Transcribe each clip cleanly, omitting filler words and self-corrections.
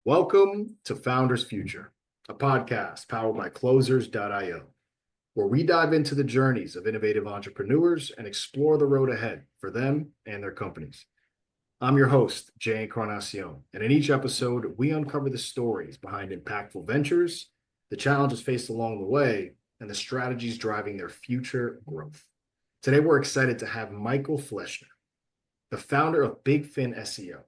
Welcome to Founders Future, a podcast powered by Closers.io, where we dive into the journeys of innovative entrepreneurs and explore the road ahead for them and their companies. I'm your host, Jay Encarnacion, and in each episode, we uncover the stories behind impactful ventures, the challenges faced along the way, and the strategies driving their future growth. Today, we're excited to have Michael Fleschner, the founder of Bigfinn SEO.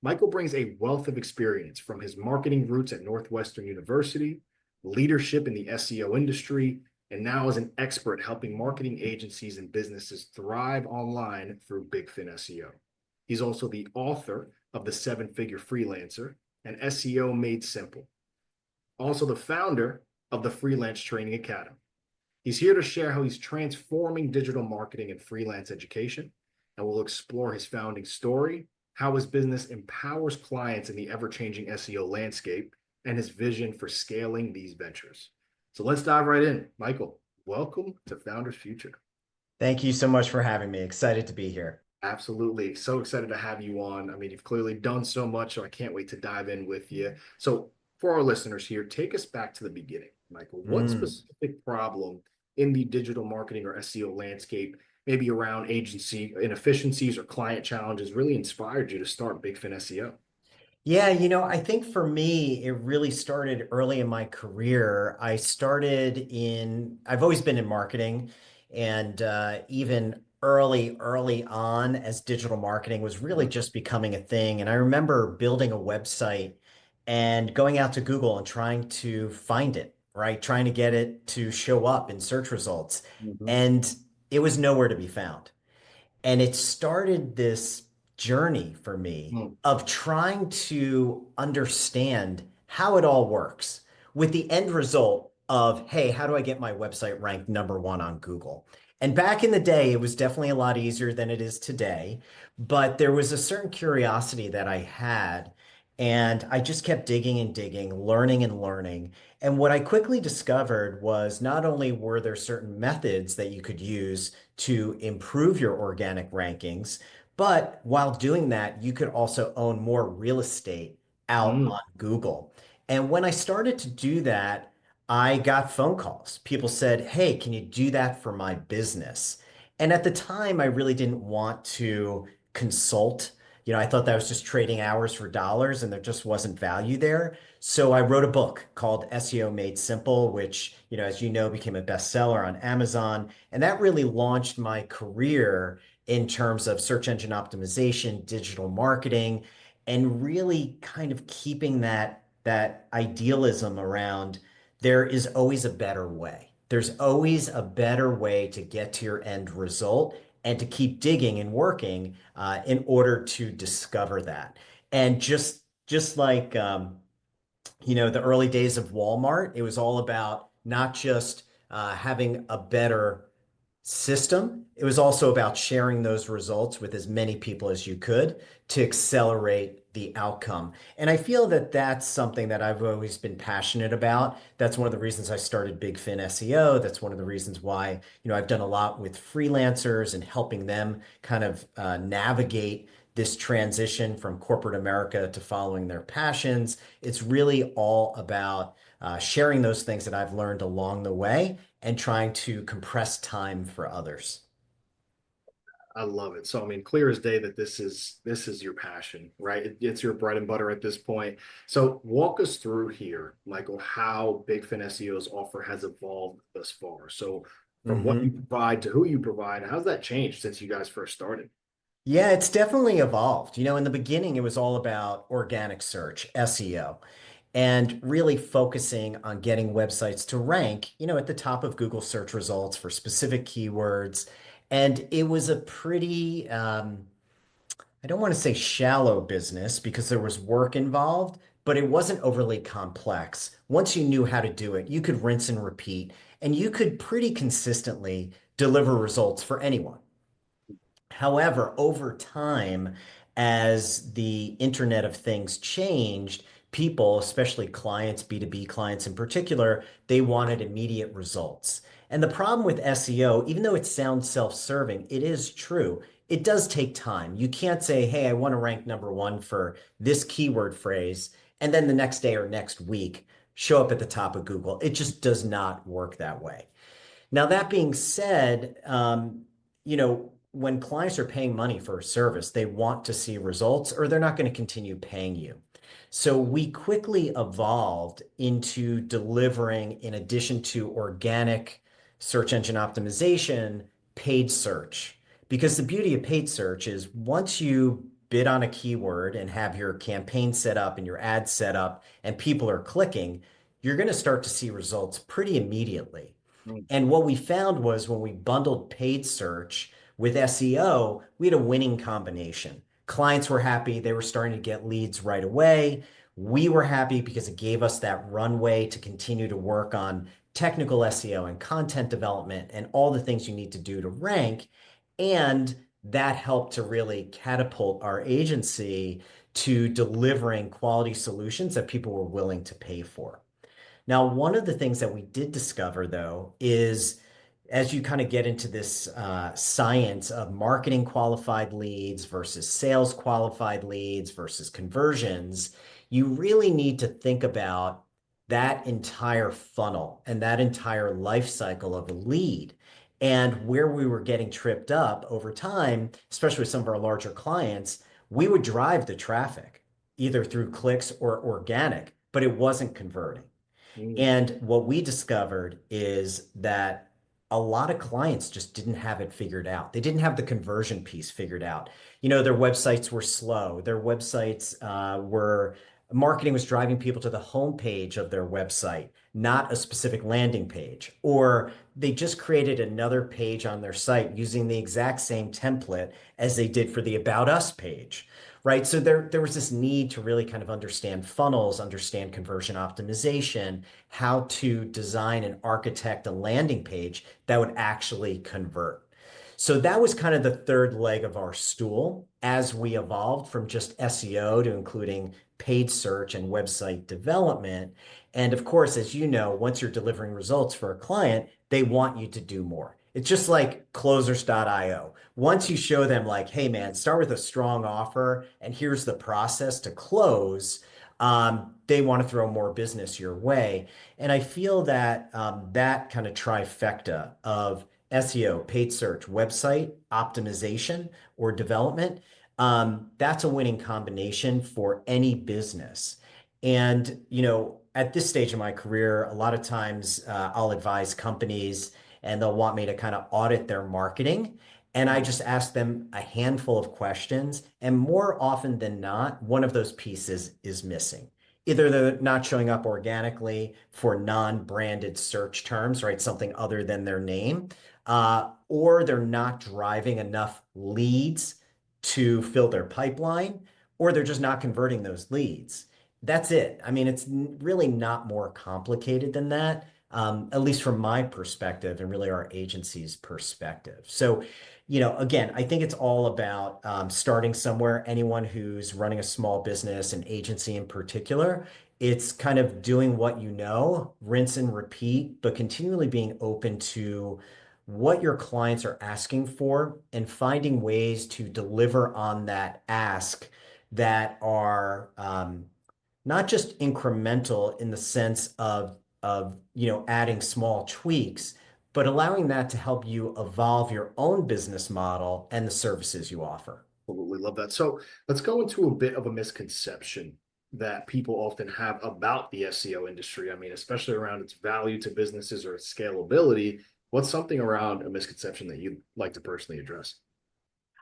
Michael brings a wealth of experience from his marketing roots at Northwestern University, leadership in the SEO industry, and now is an expert helping marketing agencies and businesses thrive online through Bigfinn SEO. He's also the author of The Seven-Figure Freelancer and SEO Made Simple. Also the founder of the Freelance Training Academy. He's here to share how he's transforming digital marketing and freelance education, and we'll explore his founding story, how his business empowers clients in the ever-changing SEO landscape, and his vision for scaling these ventures. So let's dive right in. Michael, welcome to Founders Future. Thank you so much for having me. Excited to be here. Absolutely. So excited to have you on. I mean, you've clearly done so much, so I can't wait to dive in with you. So for our listeners here, take us back to the beginning, Michael. What specific problem in the digital marketing or SEO landscape, maybe around agency inefficiencies or client challenges, really inspired you to start Bigfinn SEO? Yeah, I think for me, it really started early in my career. I've always been in marketing, and even early on, as digital marketing was really just becoming a thing. And I remember building a website and going out to Google and trying to find it, right? Trying to get it to show up in search results. Mhm. And it was nowhere to be found. And it started this journey for me Mm. of trying to understand how it all works with the end result of, hey, how do I get my website ranked #1 on Google? And back in the day, it was definitely a lot easier than it is today, but there was a certain curiosity that I had. And I just kept digging and digging, learning and learning. And what I quickly discovered was not only were there certain methods that you could use to improve your organic rankings, but while doing that, you could also own more real estate out Mm. on Google. And when I started to do that, I got phone calls. People said, "Hey, can you do that for my business?" And at the time, I really didn't want to consult. I thought that was just trading hours for dollars and there just wasn't value there. So I wrote a book called SEO Made Simple, which, as you know, became a bestseller on Amazon. And that really launched my career in terms of search engine optimization, digital marketing, and really kind of keeping that idealism around there is always a better way. There's always a better way to get to your end result and to keep digging and working in order to discover that. And just like the early days of Walmart, it was all about not just having a better system. It was also about sharing those results with as many people as you could to accelerate the outcome. And I feel that that's something that I've always been passionate about. That's one of the reasons I started Bigfinn SEO. That's one of the reasons why, I've done a lot with freelancers and helping them kind of navigate this transition from corporate America to following their passions. It's really all about sharing those things that I've learned along the way and trying to compress time for others. I love it. So I mean, clear as day that this is your passion, right? It's your bread and butter at this point. So walk us through here, Michael, how Bigfinn SEO's offer has evolved thus far. So from what you Mhm. provide to who you provide, how's that changed since you guys first started? Yeah, it's definitely evolved. In the beginning, it was all about organic search, SEO, and really focusing on getting websites to rank, at the top of Google search results for specific keywords. And it was a pretty, I don't want to say shallow business because there was work involved, but it wasn't overly complex. Once you knew how to do it, you could rinse and repeat, and you could pretty consistently deliver results for anyone. However, over time, as the Internet of Things changed, people, especially clients, B2B clients in particular, they wanted immediate results. And the problem with SEO, even though it sounds self-serving, it is true. It does take time. You can't say, hey, I want to rank #1 for this keyword phrase, and then the next day or next week show up at the top of Google. It just does not work that way. Now, that being said, when clients are paying money for a service, they want to see results or they're not going to continue paying you. So we quickly evolved into delivering, in addition to organic search engine optimization, paid search. Because the beauty of paid search is once you bid on a keyword and have your campaign set up and your ad set up and people are clicking, you're going to start to see results pretty immediately. Mm. And what we found was when we bundled paid search with SEO, we had a winning combination. Clients were happy. They were starting to get leads right away. We were happy because it gave us that runway to continue to work on technical SEO and content development and all the things you need to do to rank. And that helped to really catapult our agency to delivering quality solutions that people were willing to pay for. Now, one of the things that we did discover, though, is as you kind of get into this science of marketing qualified leads versus sales qualified leads versus conversions, you really need to think about that entire funnel and that entire life cycle of a lead. And where we were getting tripped up over time, especially with some of our larger clients, we would drive the traffic either through clicks or organic, but it wasn't converting. Mm. And what we discovered is that a lot of clients just didn't have it figured out. They didn't have the conversion piece figured out. Their websites were slow. Their websites were marketing was driving people to the homepage of their website, not a specific landing page. Or they just created another page on their site using the exact same template as they did for the About Us page. Right. So there was this need to really kind of understand funnels, understand conversion optimization, how to design and architect a landing page that would actually convert. So that was kind of the third leg of our stool as we evolved from just SEO to including paid search and website development. And of course, as you know, once you're delivering results for a client, they want you to do more. It's just like closers.io. Once you show them like, hey man, start with a strong offer and here's the process to close, they want to throw more business your way. And I feel that that kind of trifecta of SEO, paid search, website optimization or development, that's a winning combination for any business. And, at this stage of my career, a lot of times I'll advise companies and they'll want me to kind of audit their marketing. And I just ask them a handful of questions. And more often than not, one of those pieces is missing. Either they're not showing up organically for non-branded search terms, right? Something other than their name, or they're not driving enough leads to fill their pipeline, or they're just not converting those leads. That's it. I mean, it's really not more complicated than that, at least from my perspective and really our agency's perspective. So, again, I think it's all about starting somewhere. Anyone who's running a small business, an agency in particular, it's kind of doing what you know, rinse and repeat, but continually being open to what your clients are asking for and finding ways to deliver on that ask that are not just incremental in the sense of adding small tweaks, but allowing that to help you evolve your own business model and the services you offer. Absolutely love that. So let's go into a bit of a misconception that people often have about the SEO industry. I mean, especially around its value to businesses or its scalability. What's something around a misconception that you'd like to personally address?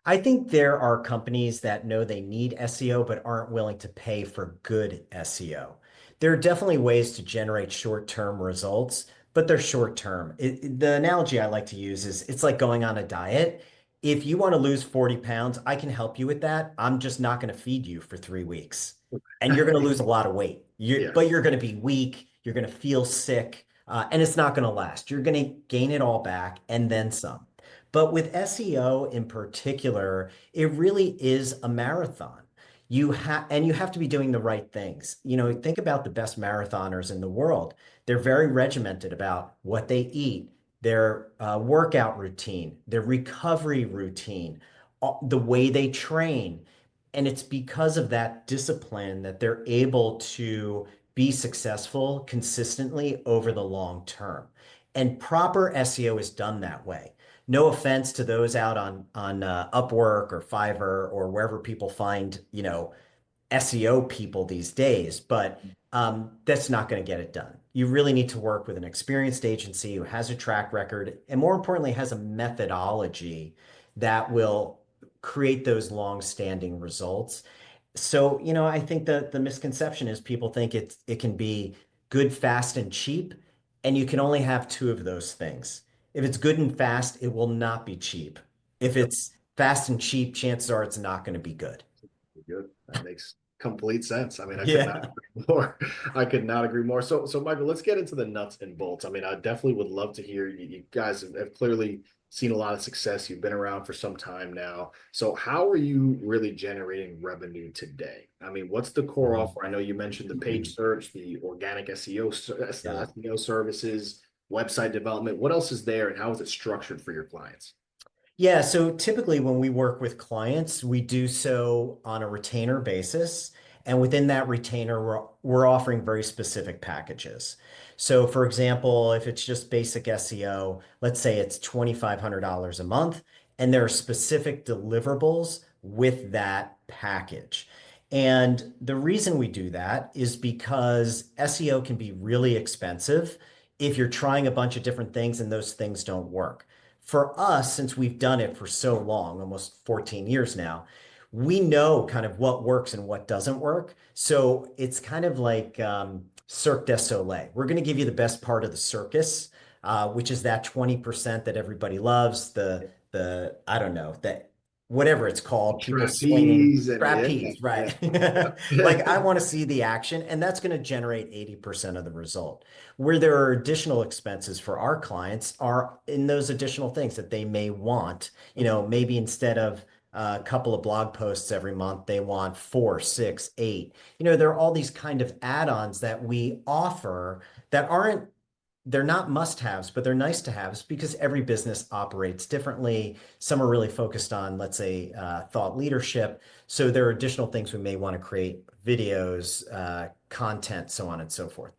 I think there are companies that know they need SEO but aren't willing to pay for good SEO. There are definitely ways to generate short-term results, but they're short-term. The analogy I like to use is it's like going on a diet. If you want to lose 40 pounds, I can help you with that. I'm just not going to feed you for 3 weeks. And you're going to lose a lot of weight. But Yes. you're going to be weak. You're going to feel sick, and it's not going to last. You're going to gain it all back and then some. But with SEO in particular, it really is a marathon. You have to be doing the right things. Think about the best marathoners in the world. They're very regimented about what they eat, their workout routine, their recovery routine, the way they train. And it's because of that discipline that they're able to be successful consistently over the long term. And proper SEO is done that way. No offense to those out on Upwork or Fiverr or wherever people find, SEO people these days, but that's not going to get it done. You really need to work with an experienced agency who has a track record and, more importantly, has a methodology that will create those long-standing results. So, I think that the misconception is people think it can be good, fast, and cheap, and you can only have two of those things. If it's good and fast, it will not be cheap. If Yep. it's fast and cheap, chances are it's not going to be good. Good. That makes complete sense. I mean, I could not Yeah. agree more. I could not agree more. So Michael, let's get into the nuts and bolts. I mean, I definitely would love to hear you guys have clearly seen a lot of success. You've been around for some time now. So how are you really generating revenue today? I mean, what's the core offer? I know you mentioned the page search, the organic Yeah. SEO services, website development. What else is there and how is it structured for your clients? Yeah, so typically when we work with clients, we do so on a retainer basis. And within that retainer, we're offering very specific packages. So, for example, if it's just basic SEO, let's say it's $2,500 a month, and there are specific deliverables with that package. And the reason we do that is because SEO can be really expensive if you're trying a bunch of different things and those things don't work. For us, since we've done it for so long, almost 14 years now, we know kind of what works and what doesn't work. So it's kind of like Cirque du Soleil. We're going to give you the best part of the circus, which is that 20% that everybody loves, the I don't know, that whatever it's called, people swinging Trapeze and yeah, trapeze, right? yeah. Like I want to see the action, and that's going to generate 80% of the result. Where there are additional expenses for our clients are in those additional things that they may want. Maybe instead of a couple of blog posts every month, they want four, six, eight. There are all these kind of add-ons that we offer that aren't they're not must-haves, but they're nice to haves because every business operates differently. Some are really focused on, let's say, thought leadership. So there are additional things we may want to create, videos, content, so on and so forth.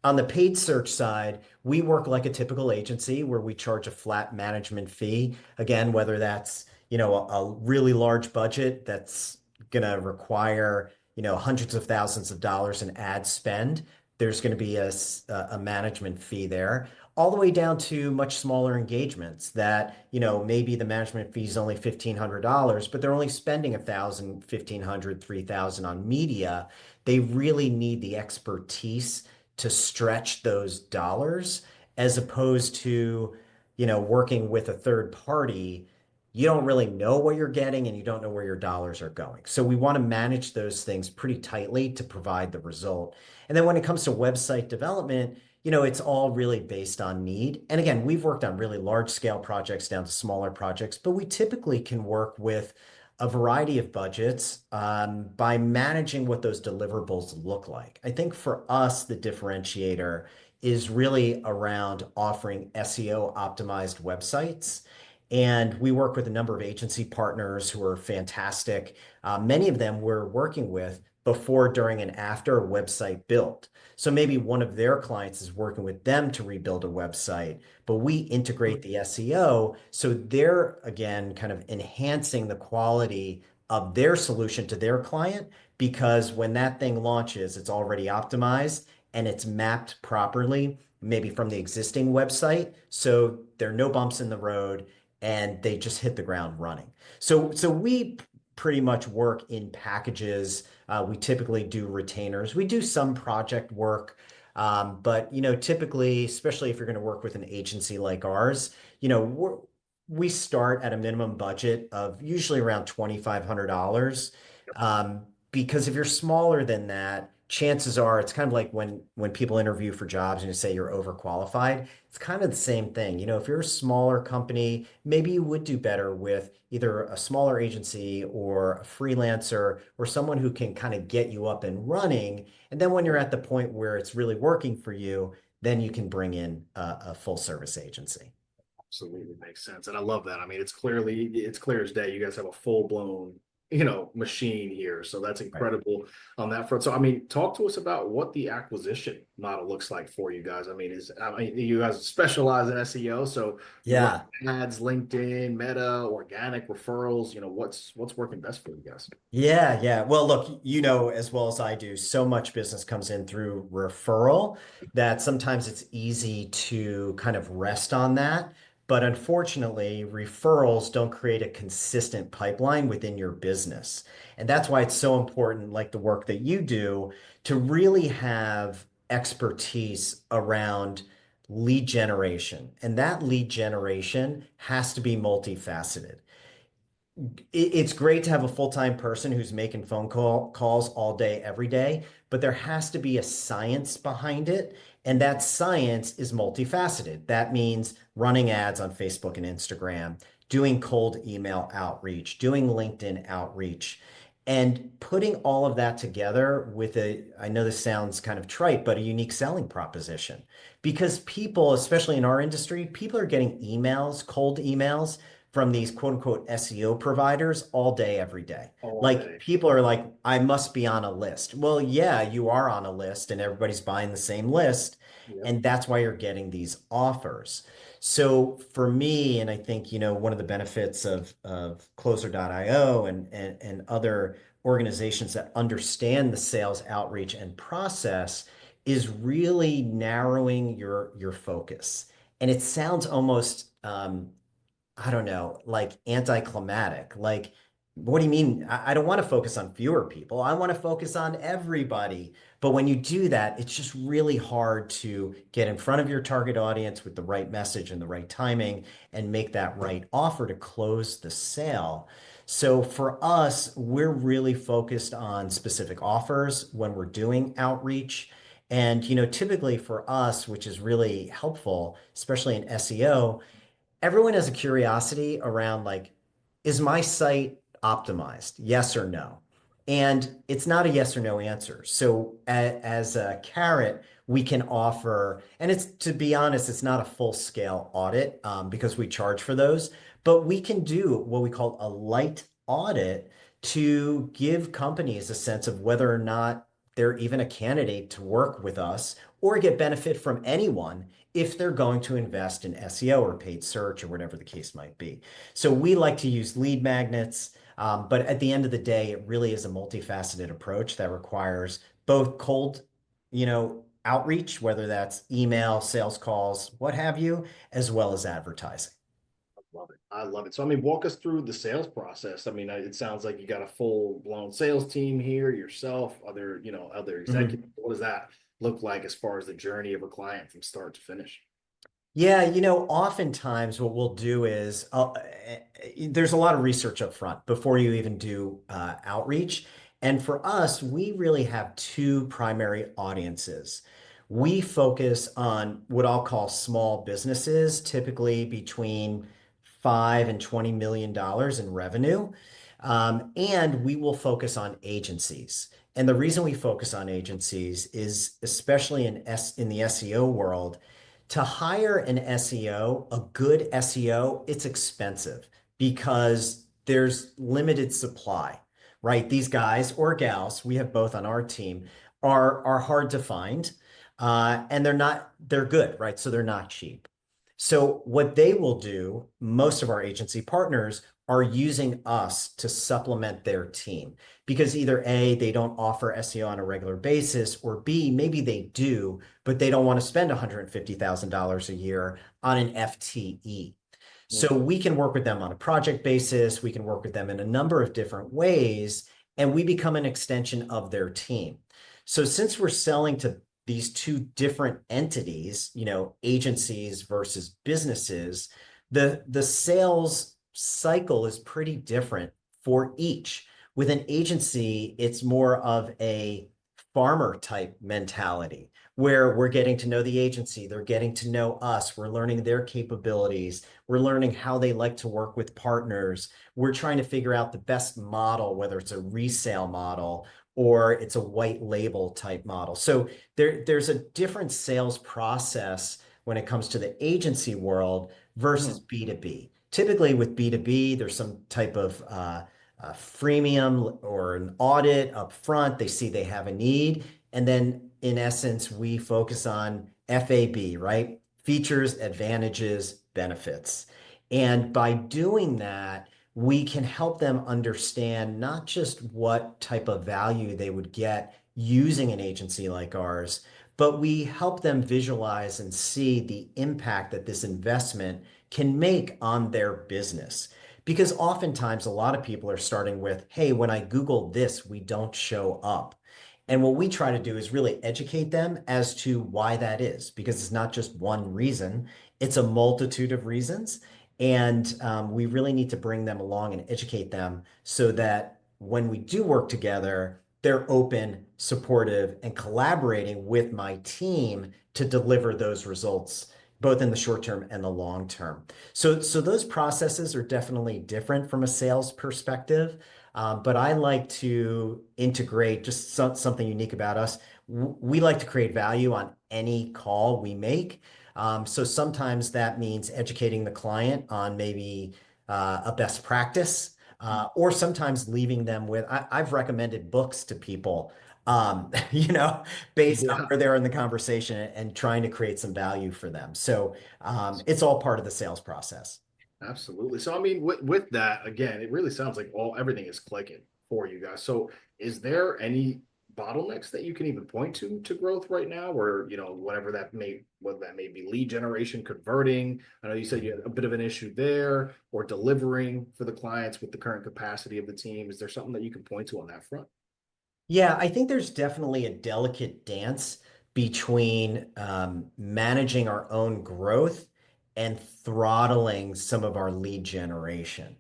On the paid search side, we work like a typical agency where we charge a flat management fee. Again, whether that's, a really large budget that's going to require, hundreds of thousands of dollars in ad spend, there's going to be a management fee there, all the way down to much smaller engagements that, maybe the management fee is only $1,500, but they're only spending 1,000, 1,500, 3,000 on media. They really need the expertise to stretch those dollars as opposed to, working with a third party. You don't really know what you're getting and you don't know where your dollars are going. So we want to manage those things pretty tightly to provide the result. And then when it comes to website development, it's all really based on need. And again, we've worked on really large scale projects down to smaller projects, but we typically can work with a variety of budgets by managing what those deliverables look like. I think for us, the differentiator is really around offering SEO optimized websites. And we work with a number of agency partners who are fantastic. Many of them we're working with before, during, and after a website build. So maybe one of their clients is working with them to rebuild a website, but we integrate the SEO. So they're, again, kind of enhancing the quality of their solution to their client because when that thing launches, it's already optimized and it's mapped properly, maybe from the existing website. So there are no bumps in the road and they just hit the ground running. So we pretty much work in packages. We typically do retainers. We do some project work, but typically, especially if you're going to work with an agency like ours, we start at a minimum budget of usually around $2,500. Because if you're smaller than that, chances are it's kind of like when people interview for jobs and you say you're overqualified. It's kind of the same thing. If you're a smaller company, maybe you would do better with either a smaller agency or a freelancer or someone who can kind of get you up and running. And then when you're at the point where it's really working for you, then you can bring in a full service agency. Absolutely makes sense. And I love that. I mean, it's clear as day. You guys have a full blown machine here. So that's Right. incredible on that front. So I mean, talk to us about what the acquisition model looks like for you guys. I mean, you guys specialize in SEO, so you run Yeah. ads, LinkedIn, Meta, organic referrals. What's working best for you guys? Yeah, yeah. Well, look, you know as well as I do, so much business comes in through referral that sometimes it's easy to kind of rest on that. But unfortunately, referrals don't create a consistent pipeline within your business. And that's why it's so important, like the work that you do, to really have expertise around lead generation. And that lead generation has to be multifaceted. It's great to have a full-time person who's making calls all day, every day, but there has to be a science behind it. And that science is multifaceted. That means running ads on Facebook and Instagram, doing cold email outreach, doing LinkedIn outreach, and putting all of that together with I know this sounds kind of trite, but a unique selling proposition. Because people, especially in our industry, people are getting emails, cold emails from these quote unquote SEO providers all day, every day. All Like day. people are like, I must be on a list. Well, yeah, you are on a list and everybody's buying the same list. Yep. And that's why you're getting these offers. So for me, and I think, one of the benefits of Closer.io and other organizations that understand the sales outreach and process is really narrowing your focus. And it sounds almost I don't know, like anticlimactic. Like, what do you mean? I don't want to focus on fewer people. I want to focus on everybody. But when you do that, it's just really hard to get in front of your target audience with the right message and the right timing and make that right offer to close the sale. So for us, we're really focused on specific offers when we're doing outreach. And, typically for us, which is really helpful, especially in SEO, everyone has a curiosity around like, is my site optimized? Yes or no? And it's not a yes or no answer. So as a carrot, we can offer, and it's to be honest, it's not a full scale audit because we charge for those, but we can do what we call a light audit to give companies a sense of whether or not they're even a candidate to work with us or get benefit from anyone if they're going to invest in SEO or paid search or whatever the case might be. So we like to use lead magnets, but at the end of the day, it really is a multifaceted approach that requires both cold, outreach, whether that's email, sales calls, what have you, as well as advertising. Love it. I love it. So, I mean, walk us through the sales process. I mean, it sounds like you got a full blown sales team here, yourself, other Mhm. executives. What does that look like as far as the journey of a client from start to finish? Yeah, oftentimes what we'll do is there's a lot of research up front before you even do outreach. And for us, we really have two primary audiences. We focus on what I'll call small businesses, typically between 5 and $20 million in revenue. And we will focus on agencies. And the reason we focus on agencies is especially in the SEO world to hire an SEO, a good SEO, it's expensive because there's limited supply, right? These guys or gals, we have both on our team, are hard to find, and they're good, right? So they're not cheap. So what they will do, most of our agency partners are using us to supplement their team because either A, they don't offer SEO on a regular basis, or B, maybe they do, but they don't want to spend $150,000 a year on an FTE. So Mm. we can work with them on a project basis. We can work with them in a number of different ways, and we become an extension of their team. So since we're selling to these two different entities, agencies versus businesses, the sales cycle is pretty different for each. With an agency, it's more of a farmer type mentality where we're getting to know the agency, they're getting to know us, we're learning their capabilities, we're learning how they like to work with partners. We're trying to figure out the best model, whether it's a resale model or it's a white label type model. So there's a different sales process when it comes to the agency world versus Mhm. B2B. Typically with B2B, there's some type of freemium or an audit up front. They see they have a need. And then in essence, we focus on FAB, right? Features, advantages, benefits. And by doing that, we can help them understand not just what type of value they would get using an agency like ours, but we help them visualize and see the impact that this investment can make on their business. Because oftentimes a lot of people are starting with, hey, when I Google this, we don't show up. And what we try to do is really educate them as to why that is, because it's not just one reason, it's a multitude of reasons. And we really need to bring them along and educate them so that when we do work together, they're open, supportive, and collaborating with my team to deliver those results, both in the short term and the long term. So those processes are definitely different from a sales perspective. But I like to integrate just something unique about us. We like to create value on any call we make. So sometimes that means educating the client on maybe a best practice, or sometimes leaving them with, I've recommended books to people, you know, based on Yeah, where they're in the conversation and trying to create some value for them. So it's all part of the sales process. absolutely. So I mean, with that, again, it really sounds like everything is clicking for you guys. So is there any bottlenecks that you can even point to growth right now, or whether that may be lead generation, converting? I know you said you had a bit of an issue there, or delivering for the clients with the current capacity of the team. Is there something that you can point to on that front? Yeah, I think there's definitely a delicate dance between managing our own growth and throttling some of our lead generation.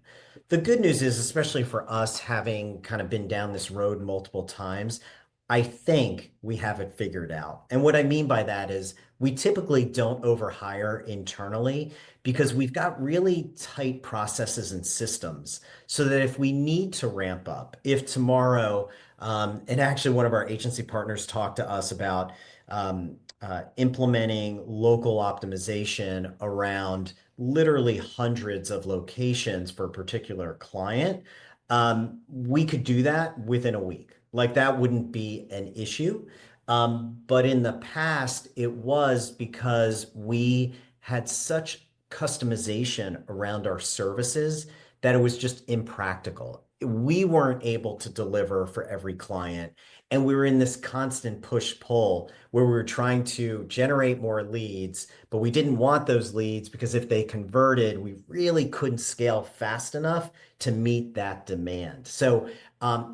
The good news is, especially for us having kind of been down this road multiple times, I think we have it figured out. And what I mean by that is we typically don't overhire internally because we've got really tight processes and systems so that if we need to ramp up, if tomorrow, and actually, one of our agency partners talked to us about implementing local optimization around literally hundreds of locations for a particular client. We could do that within a week. Like that wouldn't be an issue. But in the past, it was because we had such customization around our services that it was just impractical. We weren't able to deliver for every client. And we were in this constant push pull where we were trying to generate more leads, but we didn't want those leads because if they converted, we really couldn't scale fast enough to meet that demand. So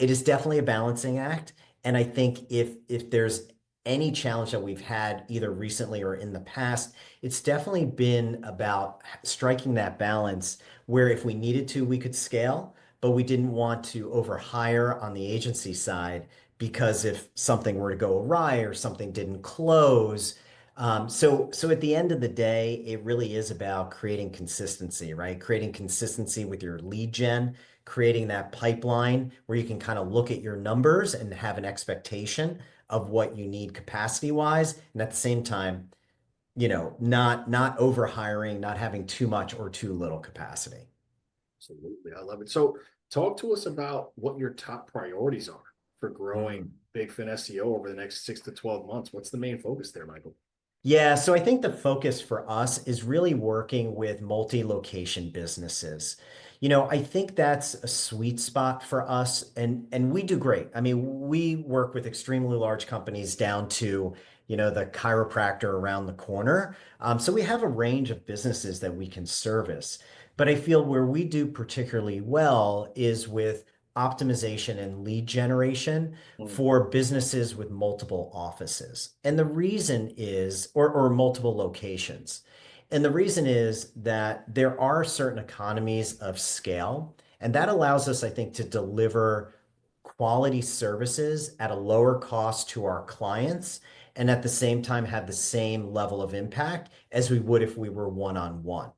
it is definitely a balancing act. And I think if there's any challenge that we've had either recently or in the past, it's definitely been about striking that balance where if we needed to, we could scale, but we didn't want to overhire on the agency side because if something were to go awry or something didn't close. So at the end of the day, it really is about creating consistency, right? Creating consistency with your lead gen, creating that pipeline where you can kind of look at your numbers and have an expectation of what you need capacity wise. And at the same time, not over hiring, not having too much or too little capacity. Absolutely. I love it. So talk to us about what your top priorities are for growing Mm. Bigfinn SEO over the next 6 to 12 months. What's the main focus there, Michael? Yeah, so I think the focus for us is really working with multi-location businesses. I think that's a sweet spot for us and we do great. I mean, we work with extremely large companies down to, the chiropractor around the corner. So we have a range of businesses that we can service. But I feel where we do particularly well is with optimization and lead generation Mm, for businesses with multiple offices. And the reason is, or multiple locations. And the reason is that there are certain economies of scale, and that allows us, I think, to deliver quality services at a lower cost to our clients and at the same time have the same level of impact as we would if we were one-on-one.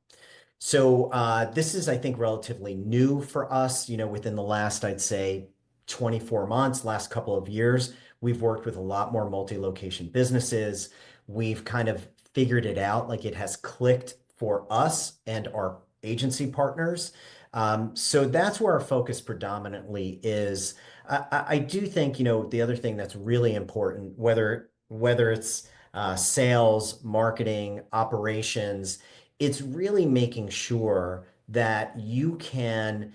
So this is, I think, relatively new for us. Within the last, I'd say, 24 months, last couple of years, we've worked with a lot more multi-location businesses. We've kind of figured it out, like it has clicked for us and our agency partners. So that's where our focus predominantly is. I do think, the other thing that's really important, whether it's sales, marketing, operations, it's really making sure that you can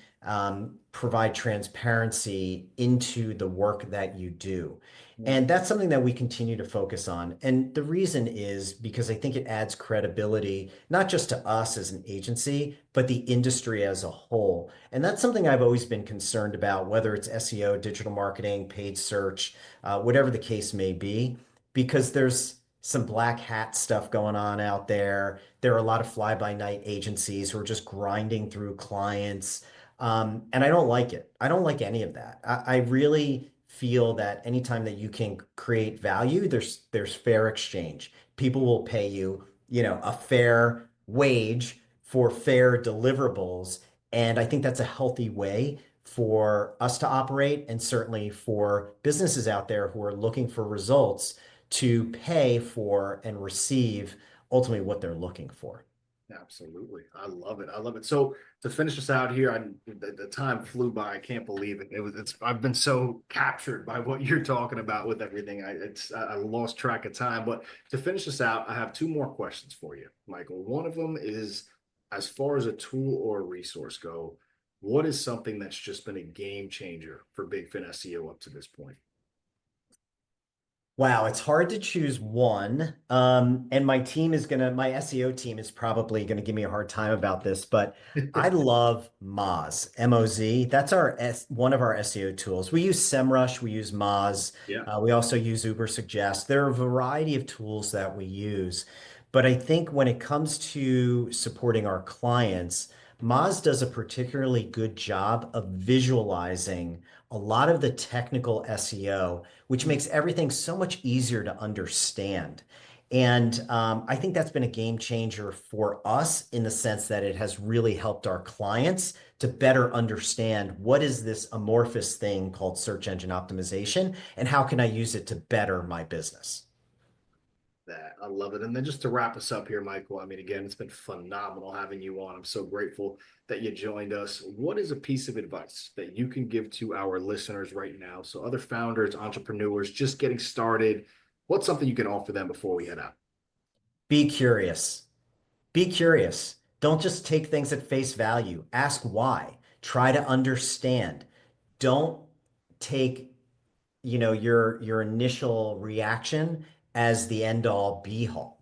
provide transparency into the work that you do. Mm. And that's something that we continue to focus on. And the reason is because I think it adds credibility, not just to us as an agency, but the industry as a whole. And that's something I've always been concerned about, whether it's SEO, digital marketing, paid search, whatever the case may be, because there's some black hat stuff going on out there. There are a lot of fly-by-night agencies who are just grinding through clients. And I don't like it. I don't like any of that. I really feel that anytime that you can create value, there's fair exchange. People will pay you, a fair wage for fair deliverables. And I think that's a healthy way for us to operate, and certainly for businesses out there who are looking for results to pay for and receive ultimately what they're looking for. Absolutely. I love it. I love it. So to finish us out here, the time flew by. I can't believe it. I've been so captured by what you're talking about with everything. I lost track of time. But to finish us out, I have two more questions for you, Michael. One of them is, as far as a tool or a resource go, what is something that's just been a game changer for Bigfinn SEO up to this point? Wow, it's hard to choose one. And my SEO team is probably gonna give me a hard time about this, but I love Moz, M-O-Z. That's one of our SEO tools. We use SEMrush, we use Moz, Yeah. we also use Uber Suggest. There are a variety of tools that we use, but I think when it comes to supporting our clients, Moz does a particularly good job of visualizing a lot of the technical SEO, which makes everything so much easier to understand. And I think that's been a game changer for us in the sense that it has really helped our clients to better understand what is this amorphous thing called search engine optimization and how can I use it to better my business. That I love it. And then just to wrap us up here, Michael, I mean, again, it's been phenomenal having you on. I'm so grateful that you joined us. What is a piece of advice that you can give to our listeners right now? So, other founders, entrepreneurs just getting started, what's something you can offer them before we head out? Be curious. Be curious. Don't just take things at face value. Ask why. Try to understand. Don't take your initial reaction as the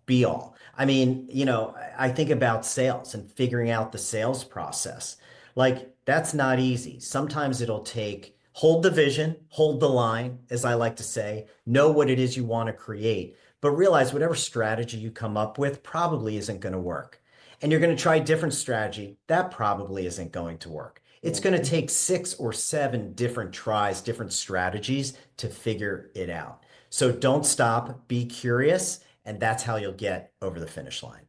be all. I mean, I think about sales and figuring out the sales process. Like that's not easy. Sometimes it'll take hold the vision, hold the line, as I like to say, know what it is you want to create, but realize whatever strategy you come up with probably isn't going to work. And you're going to try a different strategy that probably isn't going to work. It's going to take 6 or 7 different tries, different strategies to figure it out. So don't stop, be curious, and that's how you'll get over the finish line.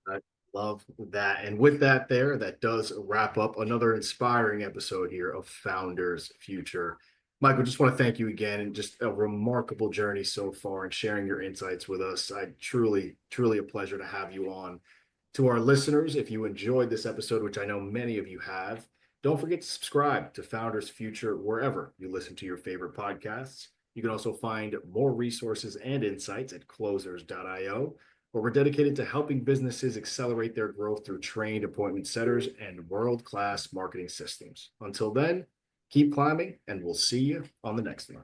I love that. And with that, that does wrap up another inspiring episode here of Founders Future. Michael, just want to thank you again, and just a remarkable journey so far and sharing your insights with us. I truly a pleasure to have you on. To our listeners, if you enjoyed this episode, which I know many of you have, don't forget to subscribe to Founders Future wherever you listen to your favorite podcasts. You can also find more resources and insights at closers.io, where we're dedicated to helping businesses accelerate their growth through trained appointment setters and world-class marketing systems. Until then, keep climbing, and we'll see you on the next one.